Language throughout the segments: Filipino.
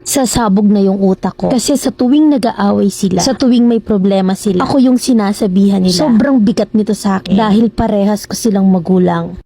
Sasabog na yung utak ko. Kasi sa tuwing nag-aaway sila, sa tuwing may problema sila, ako yung sinasabihan nila. Sobrang bigat nito sa akin dahil parehas ko silang magulang.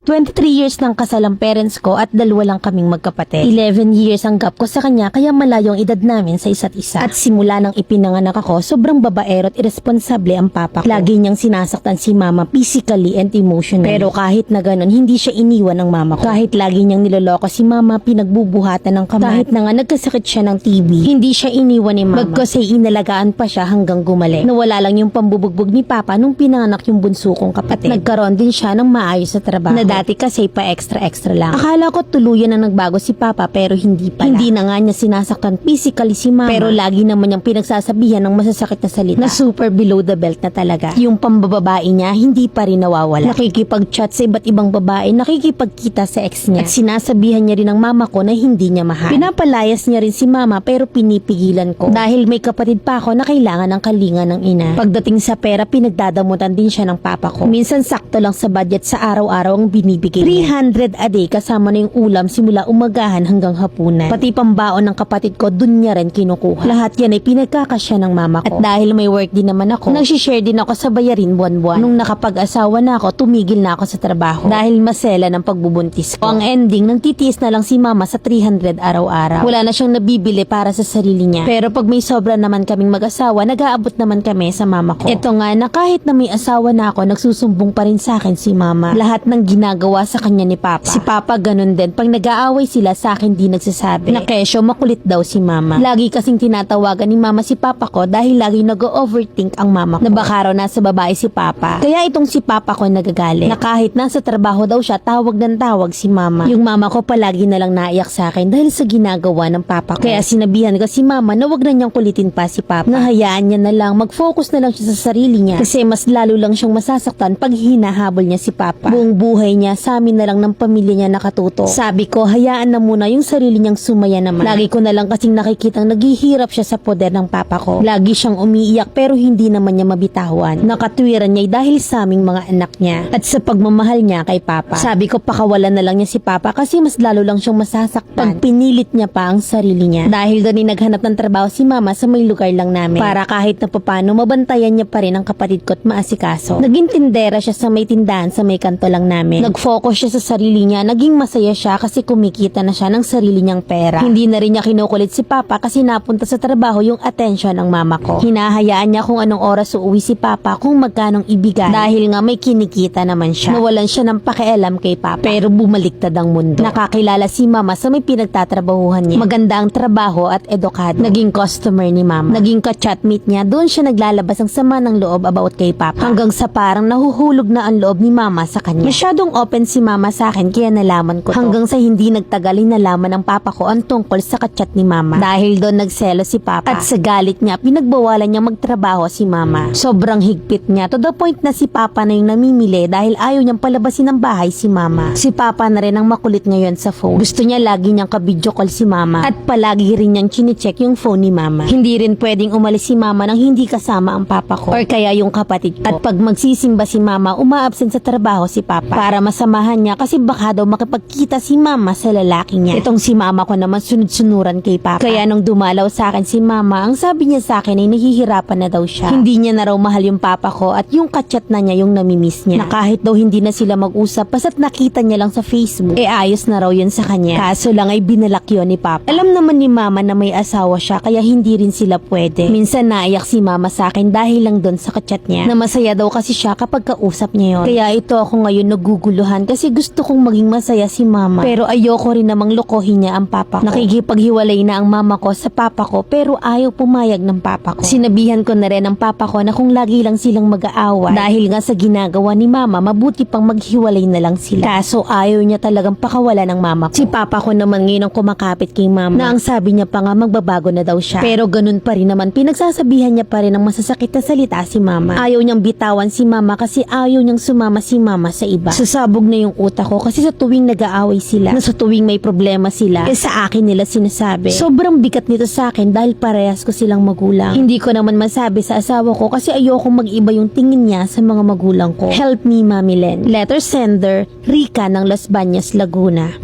23 years ng kasal ang parents ko at 2 lang kaming magkapatid. 11 years ang gap ko sa kanya kaya malayo ang edad namin sa isa't isa. At simula nang ipinanganak ako, sobrang babaero at irresponsable ang papa ko. Lagi niyang sinasaktan si mama physically and emotionally. Pero kahit na ganun, hindi siya iniwan ng mama ko. Kahit lagi niyang niloloko si mama, pinagbubuhatan ng kamay. Kahit na nga nagkasakit siya ng TB, hindi siya iniwan ni mama. Bagkus ay inalagaan pa siya hanggang gumaling. Nawala lang yung pambubugbog ni papa nung pinanganak yung bunso kong kapatid. Nagkaroon din siya ng maayos sa trabaho. Dati kasi pa extra lang. Akala ko tuluyan na nagbago si papa pero hindi pala. Hindi na nga niya sinasaktan physically si mama. Pero lagi naman niyang pinagsasabihan ng masasakit na salita na super below the belt na talaga. Yung pambababae niya hindi pa rin nawawala. Nakikipag-chat sa iba't ibang babae, nakikipagkita sa ex niya. At sinasabihan niya rin ng mama ko na hindi niya mahal. Pinapalayas niya rin si mama pero pinipigilan ko. Dahil may kapatid pa ako na kailangan ng kalinga ng ina. Pagdating sa pera, pinagdadamutan din siya ng papa ko. Minsan sakto lang sa budget sa araw-araw ang binibigay niya. 300 a day kasama na yung ulam simula umagahan hanggang hapunan. Pati pambaon ng kapatid ko dun niya rin kinukuha. Lahat yan ay pinagkakasya ng mama ko. At dahil may work din naman ako, nagsishare din ako sa bayarin buwan-buwan. Nung nakapag-asawa na ako, tumigil na ako sa trabaho dahil masela ng pagbubuntis ko. Ang ending, nagtitiis na lang si mama sa 300 araw-araw. Wala na siyang nabibili para sa sarili niya. Pero pag may sobra naman kaming mag-asawa, nag-aabot naman kami sa mama ko. Ito nga na kahit na may asawa na ako, nagsusumbong pa rin sa akin si mama. Lahat ng ginagawa sa kanya ni papa. Si papa ganun din. Pag nag-aaway sila sa akin di nagsasabi. Na kesyo makulit daw si mama. Lagi kasing tinatawagan ni mama si papa ko dahil lagi nag-overthink ang mama ko. Na baka raw nasa babae si papa. Kaya itong si papa ko nagagalit. Na kahit nasa trabaho daw siya, tawag ng tawag si mama. Yung mama ko palagi na lang naiyak sa akin dahil sa ginagawa ng papa ko. Kaya sinabihan ko si mama na wag na niyang kulitin pa si papa. Nahayaan niya na lang, mag-focus na lang siya sa sarili niya. Kasi mas lalo lang siyang masasaktan pag hinahabol niya si papa. Buong buhay niya sa amin na lang ng pamilya niya nakatuto. Sabi ko, hayaan na muna yung sarili niyang sumaya naman. Lagi ko na lang kasing nakikitang naghihirap siya sa poder ng papa ko. Lagi siyang umiiyak pero hindi naman niya mabitawan. Nakatwiran niya dahil sa aming mga anak niya at sa pagmamahal niya kay papa. Sabi ko, pakawalan na lang niya si papa kasi mas lalo lang siyang masasaktan pag pinilit niya pa ang sarili niya. Dahil doon ay naghanap ng trabaho si mama sa may lugar lang namin para kahit na papano mabantayan niya pa rin ang kapatid ko at maasikaso. Naging tindera siya sa may tindahan sa may kanto lang namin. Nag-focus siya sa sarili niya, naging masaya siya kasi kumikita na siya ng sarili niyang pera. Hindi na rin niya kinukulit si papa kasi napunta sa trabaho yung atensyon ng mama ko. Hinahayaan niya kung anong oras uuwi si papa, kung magkanong ibigay dahil nga may kinikita naman siya. Nawalan siya ng pakialam kay papa pero bumaliktad ang mundo. Nakakilala si mama sa may pinagtatrabahuhan niya. Maganda ang trabaho at edukado. Naging customer ni mama. Naging ka-chatmate niya, doon siya naglalabas ang sama ng loob about kay papa. Hanggang sa parang nahuhulog na ang loob ni mama sa kanya. Masyadong open si mama sa akin kaya nalaman ko to. Hanggang sa hindi nagtagal ay nalaman ng papa ko ang tungkol sa kachat ni mama. Dahil doon nagselo si papa at sa galit niya pinagbawalan niya magtrabaho si mama. Sobrang higpit niya to the point na si papa na yung namimili dahil ayaw niyang palabasin ng bahay si mama. Si papa na rin ang makulit ngayon sa phone. Gusto niya lagi niyang ka-video call si mama at palagi rin niyang chine-check yung phone ni mama. Hindi rin pwedeng umalis si mama nang hindi kasama ang papa ko or kaya yung kapatid ko. At pag magsisimba si mama, uma-absent sa trabaho si papa para masamahan niya kasi baka daw makipagkita si mama sa lalaki niya. Itong si mama ko naman sunod-sunuran kay papa. Kaya nung dumalaw sa akin si mama, ang sabi niya sa akin ay nahihirapan na daw siya. Hindi niya na raw mahal yung papa ko at yung kachat na niya yung namimiss niya. Na kahit daw hindi na sila mag-usap basta't nakita niya lang sa Facebook, ayos na raw yun sa kanya. Kaso lang ay binalak yun ni papa. Alam naman ni mama na may asawa siya kaya hindi rin sila pwede. Minsan naiyak si mama sa akin dahil lang doon sa kachat niya. Na masaya daw kasi siya kapag kausap niya yun. Kaya ito ako ngayon naguguluhan kasi gusto kong maging masaya si mama. Pero ayoko rin namang lokohin niya ang papa ko. Nakikipaghiwalay na ang mama ko sa papa ko pero ayaw pumayag ng papa ko. Sinabihan ko na rin ang papa ko na kung lagi lang silang mag-aaway dahil nga sa ginagawa ni mama, mabuti pang maghiwalay na lang sila. Kaso ayaw niya talagang pakawalan ng mama ko. Si papa ko naman ngayon ang kumakapit kay mama na ang sabi niya pa nga magbabago na daw siya. Pero ganun pa rin naman, pinagsasabihan niya pa rin ng masasakit na salita si mama. Ayaw niyang bitawan si mama kasi ayaw niyang sumama si mama sa iba. Sasabog na yung utak ko kasi sa tuwing nag-aaway sila, na sa tuwing may problema sila, sa akin nila sinasabi. Sobrang bigat nito sa akin dahil parehas ko silang magulang. Hindi ko naman masabi sa asawa ko kasi ayokong mag-iba yung tingin niya sa mga magulang ko. Help me, Mami Len. Letter sender, Rika ng Las Bañas, Laguna.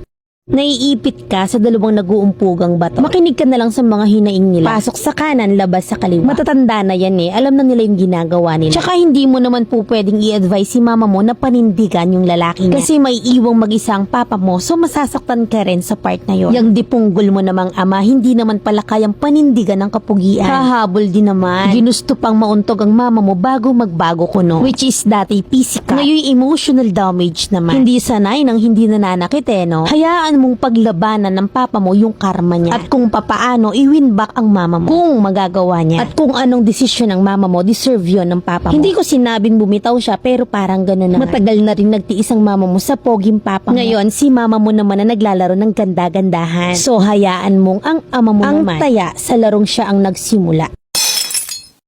Naiipit ka sa dalawang nag-uumpugang bato. Makinig ka na lang sa mga hinaing nila. Pasok sa kanan, labas sa kaliwa. Matatanda na yan eh. Alam na nila yung ginagawa nila. Tsaka hindi mo naman po pwedeng i-advise si mama mo na panindigan yung lalaki niya. Kasi may iwang mag-isa ang papa mo, so masasaktan ka rin sa part na yon. Yang dipunggol mo namang ama, hindi naman pala kayang panindigan ng kapugian. Hahabol din naman. Ginusto pang mauntog ang mama mo bago magbago kuno. Which is dati physical. Ngayon emotional damage naman. Hindi sanay nang hindi nananakit eh, no? Hayaan mong paglabanan ng papa mo yung karma niya. At kung papaano i-win back ang mama mo. Kung magagawa niya. At kung anong desisyon ng mama mo, deserve yon ng papa mo. Hindi ko sinabing bumitaw siya, pero parang gano'n na. Matagal na rin nagtiis ang mama mo sa poging papa mo. Ngayon, si mama mo naman na naglalaro ng ganda-gandahan. So, hayaan mong ang ama mo ang naman taya sa larong siya ang nagsimula.